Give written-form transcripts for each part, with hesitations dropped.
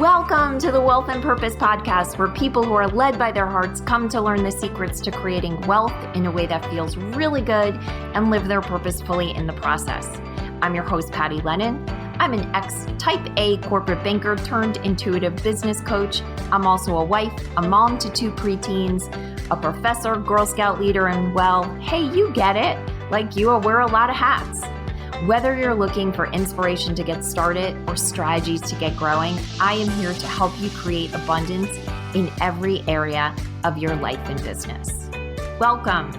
Welcome to the Wealth and Purpose podcast, where people who are led by their hearts come to learn the secrets to creating wealth in a way that feels really good and live their purpose fully in the process. I'm your host, Patty Lennon. I'm an ex-type A corporate banker turned intuitive business coach. I'm also a wife, a mom to 2 preteens, a professor, Girl Scout leader, and well, hey, you get it. Like you, I wear a lot of hats. Whether you're looking for inspiration to get started or strategies to get growing, I am here to help you create abundance in every area of your life and business. Welcome.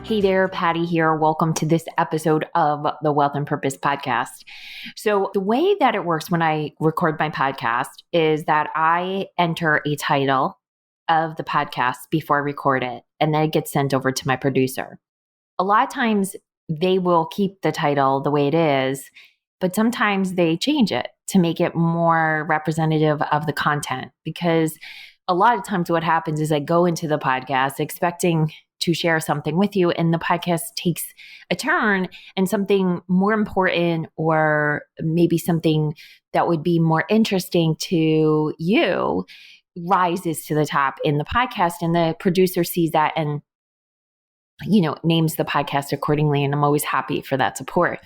Hey there, Patty here. Welcome to this episode of the Wealth and Purpose podcast. So the way that it works when I record my podcast is that I enter a title of the podcast before I record it, and then it gets sent over to my producer. A lot of times they will keep the title the way it is, but sometimes they change it to make it more representative of the content. Because a lot of times what happens is I go into the podcast expecting to share something with you, and the podcast takes a turn and something more important or maybe something that would be more interesting to you rises to the top in the podcast, and the producer sees that and names the podcast accordingly. And I'm always happy for that support.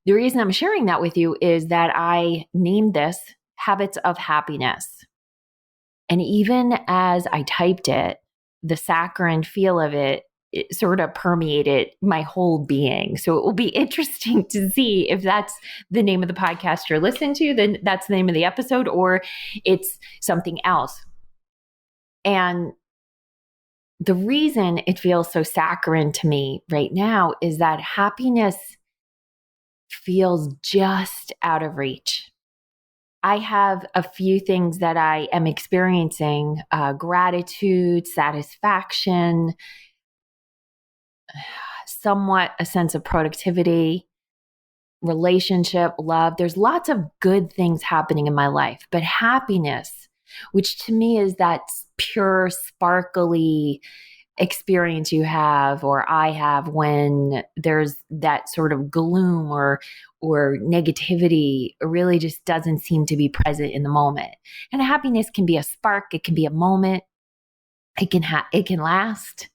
The reason I'm sharing that with you is that I named this Habits of Happiness. And even as I typed it, the saccharine feel of it sort of permeated my whole being. So it will be interesting to see if that's the name of the podcast you're listening to, then that's the name of the episode, or it's something else. And the reason it feels so saccharine to me right now is that happiness feels just out of reach. I have a few things that I am experiencing, gratitude, satisfaction, somewhat a sense of productivity, relationship, love. There's lots of good things happening in my life, but happiness, which to me is that pure, sparkly experience you have or I have when there's that sort of gloom or negativity, really just doesn't seem to be present in the moment. And happiness can be a spark, it can be a moment, it can last.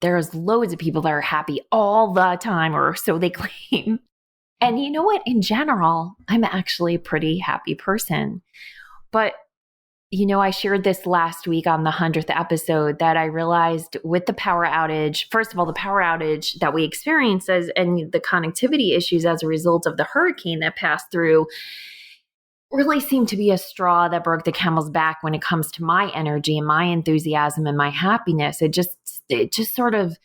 There's loads of people that are happy all the time, or so they claim. And you know what? In general, I'm actually a pretty happy person. But I shared this last week on the 100th episode that I realized with the power outage, first of all, the power outage that we experienced and the connectivity issues as a result of the hurricane that passed through really seemed to be a straw that broke the camel's back when it comes to my energy and my enthusiasm and my happiness. It just sort of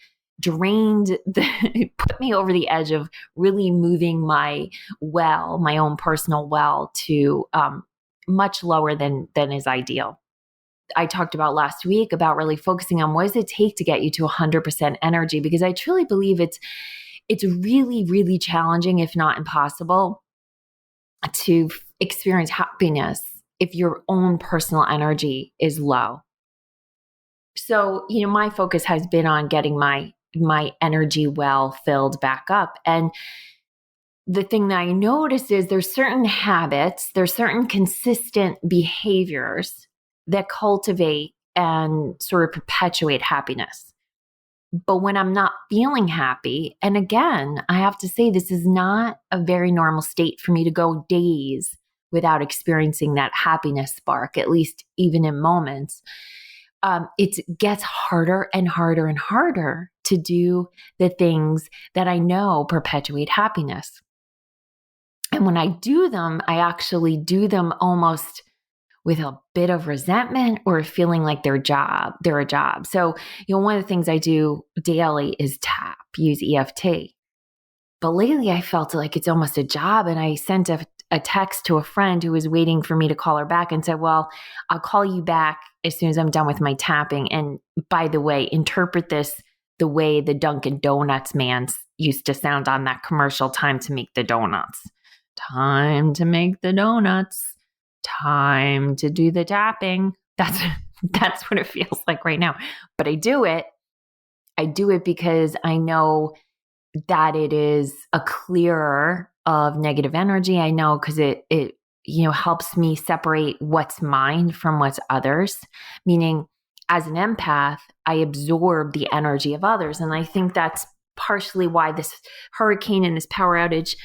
put me over the edge of really moving my own personal well to, much lower than is ideal. I talked about last week about really focusing on what does it take to get you to 100% energy, because I truly believe it's really, really challenging, if not impossible, to experience happiness if your own personal energy is low. So, my focus has been on getting my energy well filled back up. And the thing that I noticed is there's certain habits, there's certain consistent behaviors that cultivate and sort of perpetuate happiness. But when I'm not feeling happy, and again, I have to say this is not a very normal state for me to go days without experiencing that happiness spark, at least even in moments. It gets harder and harder and harder to do the things that I know perpetuate happiness. And when I do them, I actually do them almost with a bit of resentment or feeling like they're a job. So, one of the things I do daily is use EFT. But lately I felt like it's almost a job. And I sent a text to a friend who was waiting for me to call her back and said, well, I'll call you back as soon as I'm done with my tapping. And by the way, interpret this the way the Dunkin' Donuts man used to sound on that commercial, time to make the donuts. Time to make the donuts. Time to do the tapping. That's what it feels like right now. But I do it because I know that it is a clearer of negative energy. I know because it helps me separate what's mine from what's others, meaning as an empath, I absorb the energy of others. And I think that's partially why this hurricane and this power outage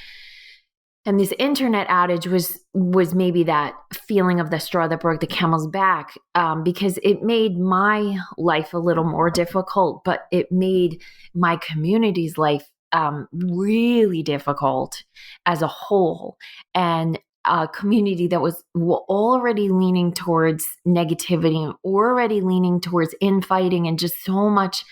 and this internet outage was maybe that feeling of the straw that broke the camel's back, because it made my life a little more difficult, but it made my community's life really difficult as a whole. And a community that was already leaning towards negativity, already leaning towards infighting and just so much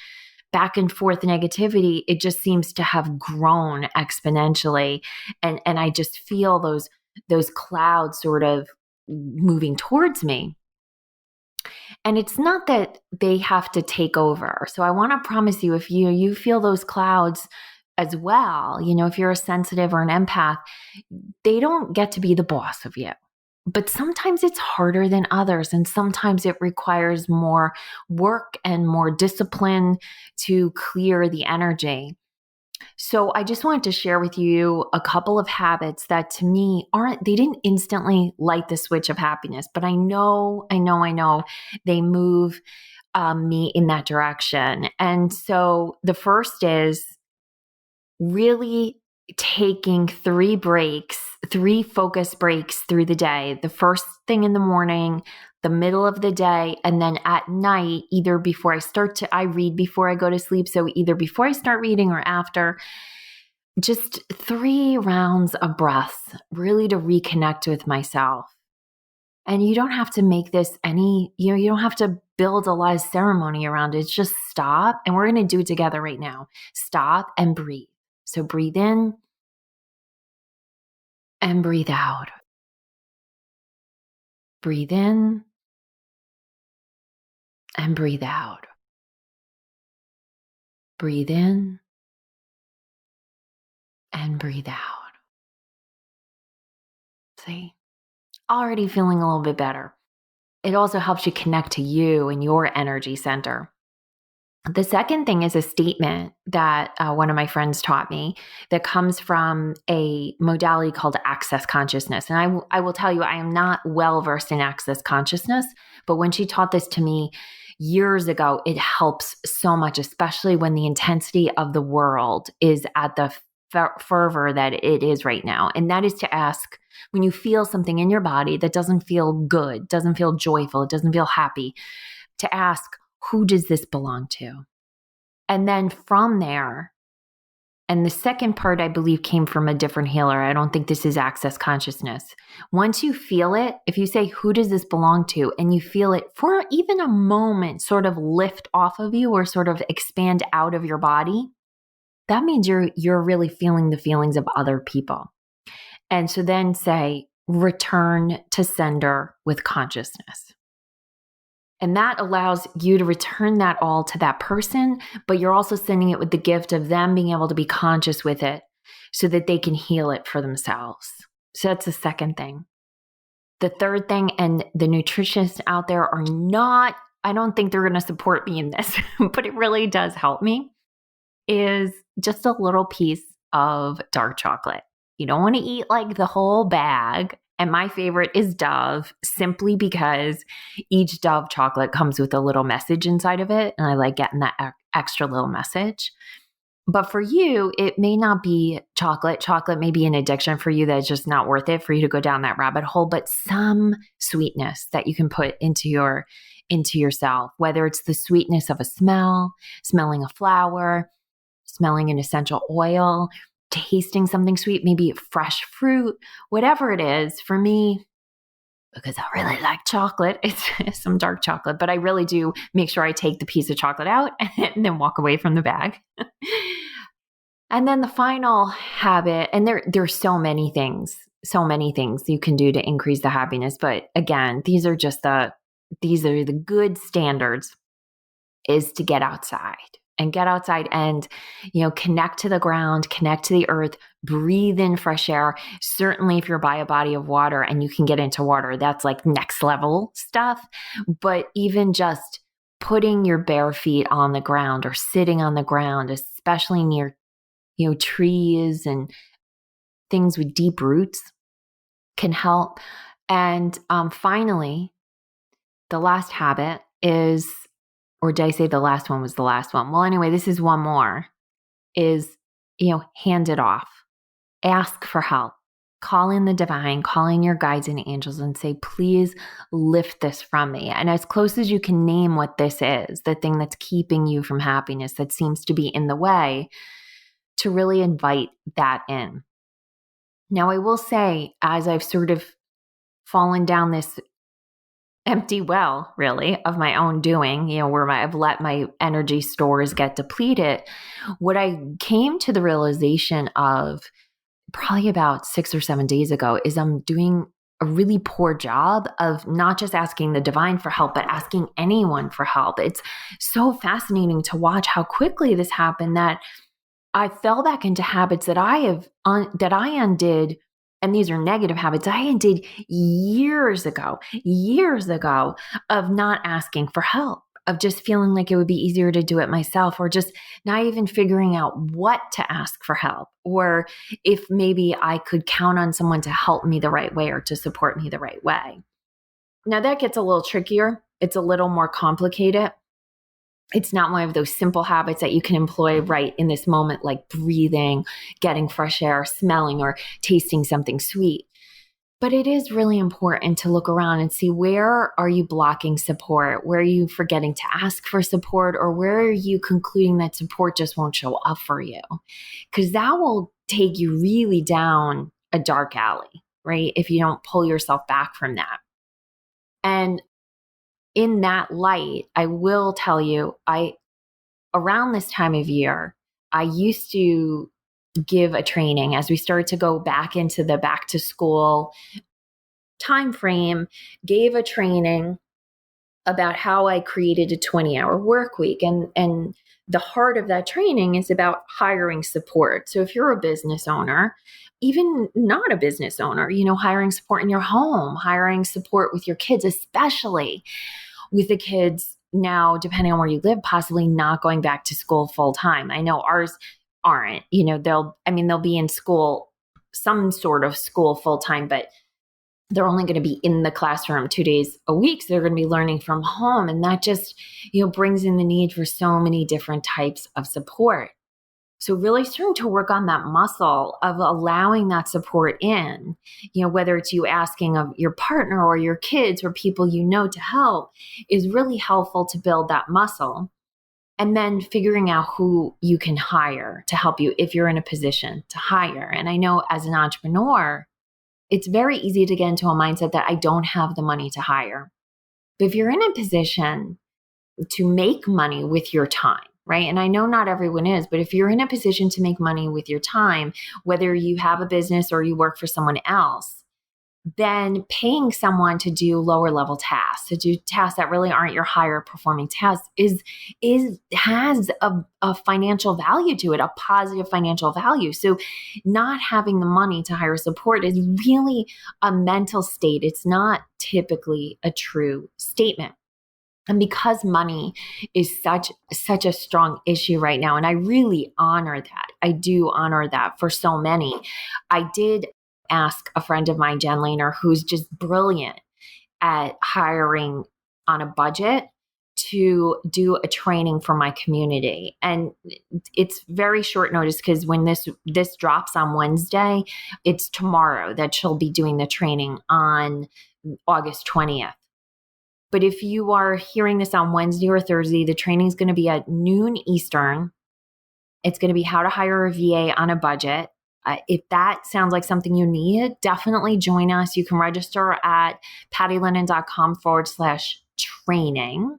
back and forth negativity, it just seems to have grown exponentially. And I just feel those clouds sort of moving towards me. And it's not that they have to take over. So I want to promise you, if you feel those clouds as well, if you're a sensitive or an empath, they don't get to be the boss of you. But sometimes it's harder than others. And sometimes it requires more work and more discipline to clear the energy. So I just wanted to share with you a couple of habits that to me they didn't instantly light the switch of happiness, but I know they move me in that direction. And so the first is really taking 3 focus breaks through the day. The first thing in the morning, the middle of the day, and then at night, either before I read before I go to sleep. So either before I start reading or after, just 3 rounds of breaths, really to reconnect with myself. And you don't have to make this you don't have to build a lot of ceremony around it. It's just stop. And we're going to do it together right now. Stop and breathe. So breathe in and breathe out. Breathe in and breathe out. Breathe in and breathe out. See, already feeling a little bit better. It also helps you connect to you and your energy center. The second thing is a statement that one of my friends taught me that comes from a modality called access consciousness. And I will tell you, I am not well versed in access consciousness, but when she taught this to me years ago, it helps so much, especially when the intensity of the world is at the fervor that it is right now. And that is to ask, when you feel something in your body that doesn't feel good, doesn't feel joyful, it doesn't feel happy, to ask, who does this belong to? And then from there, and the second part, I believe, came from a different healer. I don't think this is access consciousness. Once you feel it, if you say, who does this belong to? And you feel it for even a moment sort of lift off of you or sort of expand out of your body, that means you're really feeling the feelings of other people. And so then say, return to sender with consciousness. And that allows you to return that all to that person, but you're also sending it with the gift of them being able to be conscious with it so that they can heal it for themselves. So that's the second thing. The third thing, and the nutritionists out there are not, I don't think they're going to support me in this, but it really does help me, is just a little piece of dark chocolate. You don't want to eat like the whole bag. And my favorite is Dove, simply because each Dove chocolate comes with a little message inside of it. And I like getting that extra little message. But for you, it may not be chocolate. Chocolate may be an addiction for you that's just not worth it for you to go down that rabbit hole, but some sweetness that you can put into yourself, whether it's the sweetness of a smell, smelling a flower, smelling an essential oil, tasting something sweet, maybe fresh fruit, whatever it is. For me, because I really like chocolate, it's some dark chocolate, but I really do make sure I take the piece of chocolate out and then walk away from the bag. And then the final habit, and there's so many things you can do to increase the happiness. But again, these are the good standards, is to get outside. And get outside and, connect to the ground, connect to the earth, breathe in fresh air. Certainly if you're by a body of water and you can get into water, that's like next level stuff. But even just putting your bare feet on the ground or sitting on the ground, especially near, trees and things with deep roots can help. And finally, the last habit is, or did I say the last one was the last one? Well, anyway, this is one more, is, hand it off. Ask for help. Call in the divine, call in your guides and angels and say, please lift this from me. And as close as you can name what this is, the thing that's keeping you from happiness that seems to be in the way, to really invite that in. Now, I will say, as I've sort of fallen down this empty well, really, of my own doing, where I've let my energy stores get depleted, what I came to the realization of probably about 6 or 7 days ago is I'm doing a really poor job of not just asking the divine for help, but asking anyone for help. It's so fascinating to watch how quickly this happened that I fell back into habits that I undid. And these are negative habits I undid years ago of not asking for help, of just feeling like it would be easier to do it myself, or just not even figuring out what to ask for help, or if maybe I could count on someone to help me the right way or to support me the right way. Now that gets a little trickier. It's a little more complicated. It's not one of those simple habits that you can employ right in this moment, like breathing, getting fresh air, smelling, or tasting something sweet. But it is really important to look around and see, where are you blocking support? Where are you forgetting to ask for support? Or where are you concluding that support just won't show up for you? Because that will take you really down a dark alley, right? If you don't pull yourself back from that. And in that light, I will tell you, around this time of year, I used to give a training as we started to go back into the back to school time frame, gave a training about how I created a 20-hour work week. And the heart of that training is about hiring support. So if you're a business owner, even not a business owner, hiring support in your home, hiring support with your kids, especially with the kids now, depending on where you live, possibly not going back to school full time. I know ours aren't, they'll be in school, some sort of school full time, but they're only going to be in the classroom 2 days a week. So they're going to be learning from home. And that just, brings in the need for so many different types of support. So really starting to work on that muscle of allowing that support in, whether it's you asking of your partner or your kids or people to help, is really helpful to build that muscle. And then figuring out who you can hire to help you if you're in a position to hire. And I know as an entrepreneur, it's very easy to get into a mindset that I don't have the money to hire. But if you're in a position to make money with your time, right? And I know not everyone is, but if you're in a position to make money with your time, whether you have a business or you work for someone else, then paying someone to do lower level tasks, to do tasks that really aren't your higher performing tasks, has a financial value to it, a positive financial value. So not having the money to hire support is really a mental state. It's not typically a true statement. And because money is such a strong issue right now, and I really honor that. I do honor that for so many. I did ask a friend of mine, Jen Lehner, who's just brilliant at hiring on a budget, to do a training for my community. And it's very short notice because when this drops on Wednesday, it's tomorrow that she'll be doing the training on August 20th. But if you are hearing this on Wednesday or Thursday, the training is going to be at noon Eastern. It's going to be how to hire a VA on a budget. If that sounds like something you need, definitely join us. You can register at pattylennon.com/training.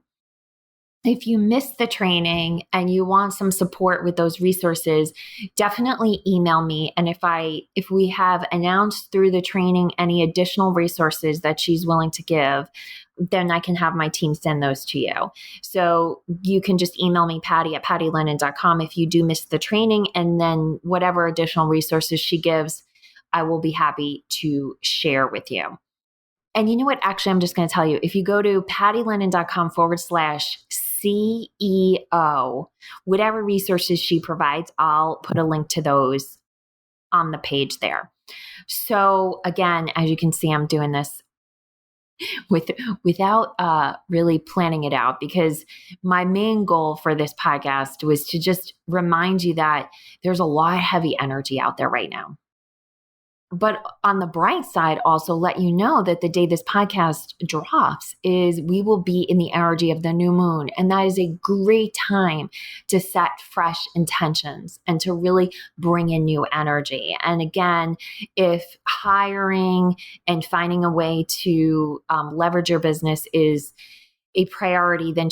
If you missed the training and you want some support with those resources, definitely email me. And if we have announced through the training any additional resources that she's willing to give, then I can have my team send those to you. So you can just email me, patty@pattylennon.com, if you do miss the training, and then whatever additional resources she gives, I will be happy to share with you. And you know what? Actually, I'm just going to tell you, if you go to pattylennon.com/CEO, whatever resources she provides, I'll put a link to those on the page there. So again, as you can see, I'm doing this without really planning it out, because my main goal for this podcast was to just remind you that there's a lot of heavy energy out there right now. But on the bright side, also let you know that the day this podcast drops is we will be in the energy of the new moon. And that is a great time to set fresh intentions and to really bring in new energy. And again, if hiring and finding a way to leverage your business is a priority, then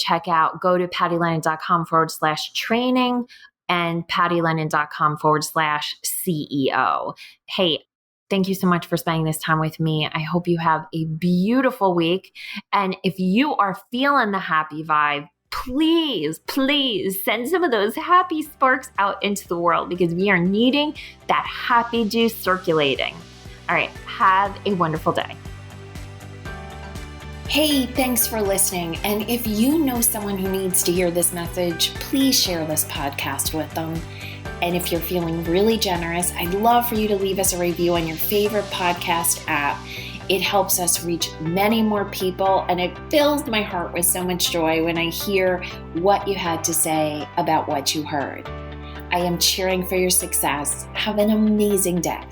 go to pattylennon.com/training and pattylennon.com/CEO. Hey, thank you so much for spending this time with me. I hope you have a beautiful week. And if you are feeling the happy vibe, please send some of those happy sparks out into the world, because we are needing that happy juice circulating. All right, have a wonderful day. Hey, thanks for listening. And if you know someone who needs to hear this message, please share this podcast with them. And if you're feeling really generous, I'd love for you to leave us a review on your favorite podcast app. It helps us reach many more people, and it fills my heart with so much joy when I hear what you had to say about what you heard. I am cheering for your success. Have an amazing day.